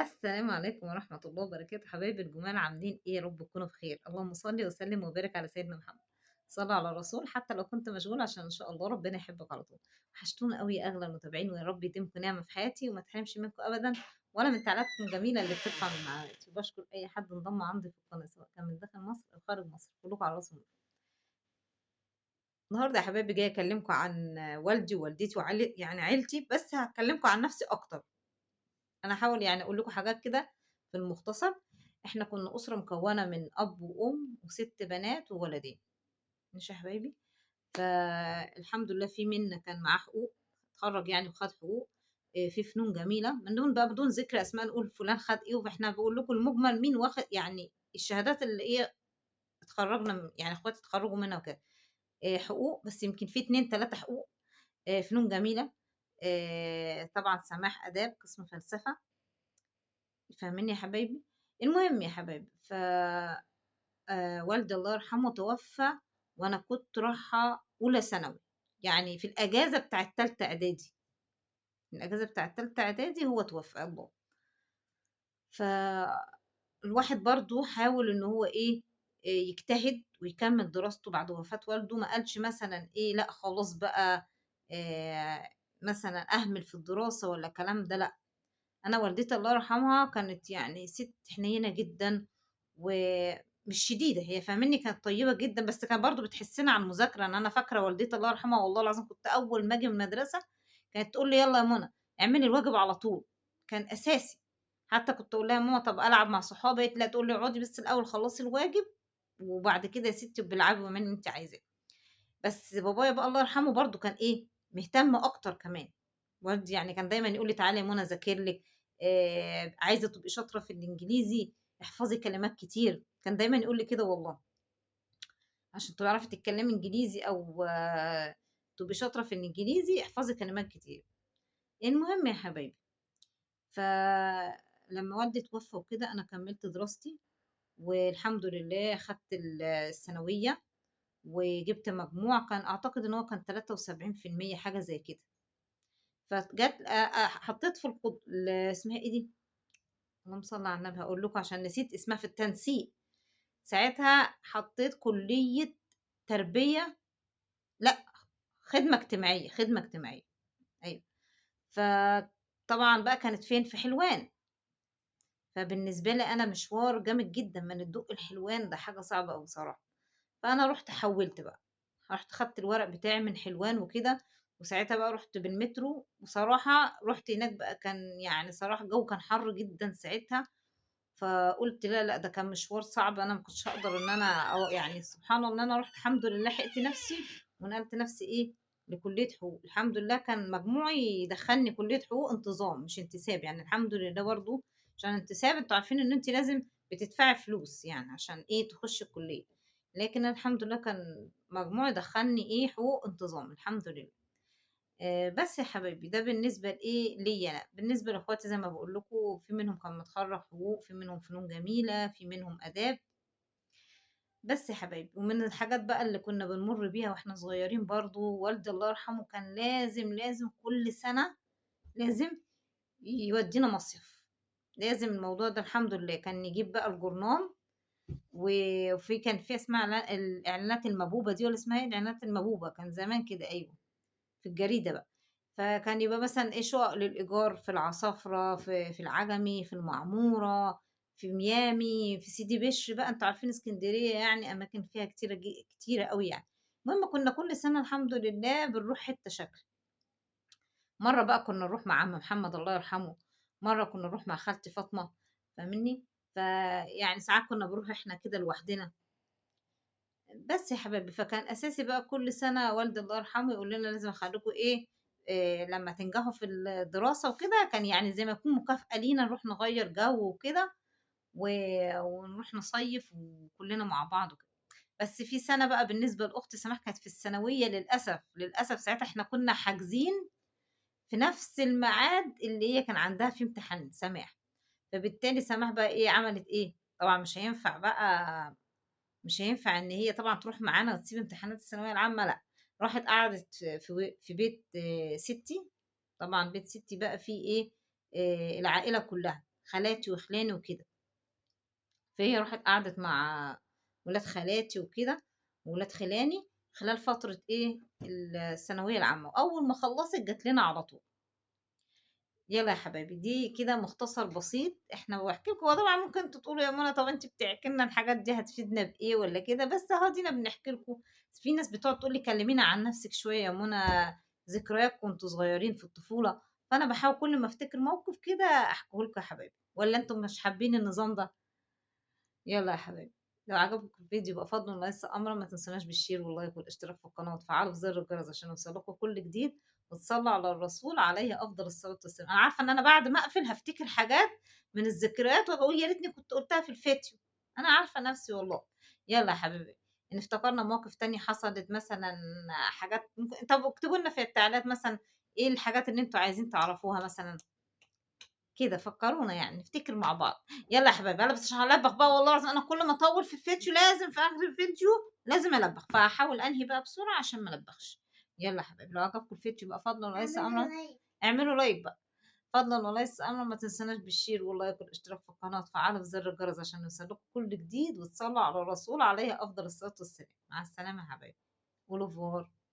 السلام عليكم ورحمة الله وبركاته، حبايبي الجمال عاملين إيه؟ يا رب تكونوا بخير، اللهم صل وسلم وبارك على سيدنا محمد، صلى على الرسول حتى لو كنت مشغولة عشان إن شاء الله ربنا يحبك على طول، وحشتونا أوي يا أغلى المتابعين ويا رب يديمكم نعمة في حياتي وما تحرمش منكم أبدًا ولا من تعليقاتكم الجميلة اللي بتطلع من قناتي، وباشكر أي حد انضم عندي في القناة سواء كان من داخل مصر أو خارج مصر، كلكم على راسي من فوق. النهارده يا حبايبي جاية أكلمكم عن والدي ووالدتي يعني عيلتي، بس هاكلمكم عن نفسي أكتر. أنا هاحاول يعني أقول لكم حاجات كده في المختصر. إحنا كنا أسرة مكوّنة من أب وأم و6 بنات وولدين، ماشي يا حبايبي؟ فالحمد لله في منا كان معاه حقوق، اتخرّج يعني وخد حقوق، في فنون جميلة، من دون بقى بدون ذكر أسماء نقول فلان خد إيه، وإحنا باقول لكم المُجمل مين واخد يعني الشهادات اللي اتخرّجنا يعني إخواتي اتخرّجوا منها وكده، حقوق بس يمكن في 2، 3 حقوق، فنون جميلة، طبعًا سماح آداب قسم فلسفة. فاهميني يا حبايبي؟ المهم يا حبايبي، والدي الله يرحمه توفّى وأنا كنت رايحة أولى ثانوي، يعني في الأجازة بتاعة تالتة إعدادي، الأجازة بتاعة تالتة إعدادي هو توفّى الله. فالواحد برضه حاول إن هو إيه، يجتهد ويكمّل دراسته بعد وفاة والده، ما قالش مثلًا إيه، لأ خلاص بقى مثلًا أهمل في الدراسة والّا الكلام ده لأ. أنا والدتي الله يرحمها كانت يعني سِت حنيّنة جدًا، ومش شديدة، هي فاهماني كانت طيبة جدًا، بس كانت برضه بتحسّنا على المذاكرة، إن أنا فاكرة والدتي الله يرحمها والله العظيم كنت أول ما آجي من المدرسة كانت تقول لي: "يالّا يا منى اعملي الواجب على طول." كان أساسي، حتى كنت أقول لها: "يا ماما طَب ألعب مع صحابي." قالت لي: "لأ." تقول لي: "اقعدي بس الأول خلّصي الواجب، وبعد كده يا ستي ابقي العبي واعملي اللي أنتِ عايزاه." بس بابايا بقى الله يرحمه برضه كان إيه، مهتم أكتر كمان، والدي يعني كان دايمًا يقول لي: "تعالي يا منى أذاكر لِك، عايزة تبقي شاطرة في الإنجليزي، احفظي كلمات كتير." كان دايمًا يقول لي كده والله، "عشان تعرفي تتكلمي إنجليزي أو تبقي شاطرة في الإنجليزي، احفظي كلمات كتير." المهم يا حبايبي، فلمّا والدي توفى وكده أنا كمّلت دراستي، والحمد لله خدت الثانوية، وجِبت مجموع كان أعتقد إن هو كان 73% حاجة زي كده. فجات حطيت في اسمها إيه دي؟ اللهم صل على النبي هاقول لكم عشان نسيت اسمها في التنسيق، ساعتها حطيت كلية تربية لأ، خدمة اجتماعية، خدمة اجتماعية، أيوه. فطبعًا بقى كانت فين؟ في حلوان، فبالنسبة لي أنا مشوار جامد جدًا من الدُقّي لحلوان ده حاجة صعبة أوي بصراحة. فأنا رُحت حوّلت بقى، رُحت خدت الورق بتاعي من حلوان وكده، وساعتها بقى رُحت بالمترو، وصراحة رُحت هناك بقى كان يعني صراحة الجو كان حَر جدًا ساعتها، فقُلت لا، لأ، ده كان مشوار صعب أنا ما كنتش هاقدر إن أنا يعني سبحان الله إن أنا رُحت الحمد لله لحقت نَفْسي، ونقلت نَفْسي إيه، لكلية حقوق، الحمد لله كان مجموعي يدخّلني كلية حقوق انتظام مش انتساب، يعني الحمد لله برضه عشان انتساب أنتم عارفين إن أنتِ لازم بتدفعي فلوس يعني عشان إيه، تخشي الكلية، لكن أنا الحمد لله كان مجموعي دخّلني إيه، حقوق انتظام الحمد لله. بس يا حبايبي ده بالنسبة لإيه، ليّا أنا، بالنسبة لأخواتي زي ما باقول لكم في منهم كان متخرّج حقوق، في منهم فنون جميلة، في منهم آداب، بس يا حبايبي ومن الحاجات بقى اللي كنا بنمُر بيها وإحنا صغيرين برضه والدي الله يرحمه كان لازم كل سَنة لازم يودّينا مصيف، لازم الموضوع ده الحمد لله، كان يجيب بقى الجورنال وفي كان في اسمها الإعلانات المبوبة دي والّا اسمها إيه؟ الإعلانات المبوبة، كان زمان كده أيوه. في الجريدة بقى، فكان يبقى مثلًا إيه شُقق للإيجار في العصافرة، في العجمي، في المعمورة، في ميامي، في سيدي بشر بقى، أنتم عارفين إسكندرية يعني أماكن فيها كتيرة كتيرة أوي يعني. المهم كنا كل سنة الحمد لله بنروح حتّة شكل، مرّة بقى كنا نروح مع عم محمد الله يرحمه، مرّة كنا نروح مع خالتي فاطمة، فاهمني؟ فيعني ساعات كنا بنروح إحنا كده لوحدنا. بس يا حبايبي، فكان أساسي بقى كل سنة والدي الله يرحمه يقول لنا لازم أخلّيكم إيه، لمّا تنجحوا في الدراسة وكده، كان يعني زي ما يكون مكافأة لينا نروح نغيّر جو وكده، و ونروح نصيّف وكلّنا مع بعض وكده. بس في سَنة بقى بالنسبة لأختي سماح كانت في الثانوية للأسف ساعتها إحنا كنا حاجزين في نفس الميعاد اللي هي كان عندها فيه امتحان سماح، فبالتالي سماح بقى إيه، عملت إيه، طبعًا مش هينفع إن هي طبعًا تروح معانا وتسيب امتحانات الثانوية العامة لأ، راحت قعدت في بيت ستي، طبعًا بيت ستي بقى فيه إيه، العائلة كلّها، خالاتي وخلاني وكده. فهي راحت قعدت مع ولاد خالاتي وكده وولاد خلاني خلال فترة إيه الثانوية العامة، وأول ما خلّصت جات لنا على طول. يالّا يا حبايبي، دي كده مختصر بسيط. إحنا باحكي لكم، هو طبعًا ممكن أنتم تقولوا يا منى طَب أنتِ بتحكي لنا الحاجات دي هتفيدنا بإيه والّا كده، بس أهو أدينا بنحكي لكم. في ناس بتقعد تقول لي كلمينا عن نفسِك شوية يا منى، ذكريات كنتم صغيرين في الطفولة. فأنا باحاول كل ما أفتكر موقف كده أحكيه لكم يا حبايبي، والّا أنتم مش حابين النظام ده؟ يالّا يا حبايبي، لو عجبكم الفيديو يبقى فضلًا وليس أمرًا، ما تنسوناش بالشير واللايك والاشتراك في القناة وتفعلوا زر الجرس عشان يوصلكم كل جديد، وتصلوا على الرسول عليه أفضل الصلاة والسلام. أنا عارفة إن أنا بعد ما أقفل هافتكر حاجات من الذكريات وأبقى أقول يا ريتني كنت قُلتها في الفيديو. أنا عارفة نفسي والله. يالّا يا حبايبي، إن افتكرنا مواقف تانية حصلت مثلًا، حاجات ممكن، طب اكتبوا لنا في التعليقات مثلًا إيه الحاجات اللي أنتم عايزين تعرفوها مثلًا. كده فكّرونا يعني نفتكر مع بعض. يالّا يا حبايبي، يالّا بس عشان هالبّخ بقى والله العظيم، أنا كل ما أطوّل في الفيديو لازم في آخر الفيديو لازم ألبّخ، فهاحاول أنهي بقى بسرعة عشان ما ألبّخش. يالّا يا حبايبي، لو عجبكم الفيديو يبقى فضلًا وليس أمرًا اعملوا لايك بقى. فضلًا وليس أمرًا ما تنسوناش بالشير واللايك والاشتراك في القناة وتفعلوا زر الجرس عشان يوصلكم كل جديد، وتصلوا على الرسول عليه أفضل الصلاة والسلام. مع السلامة يا حبايبي، au revoir.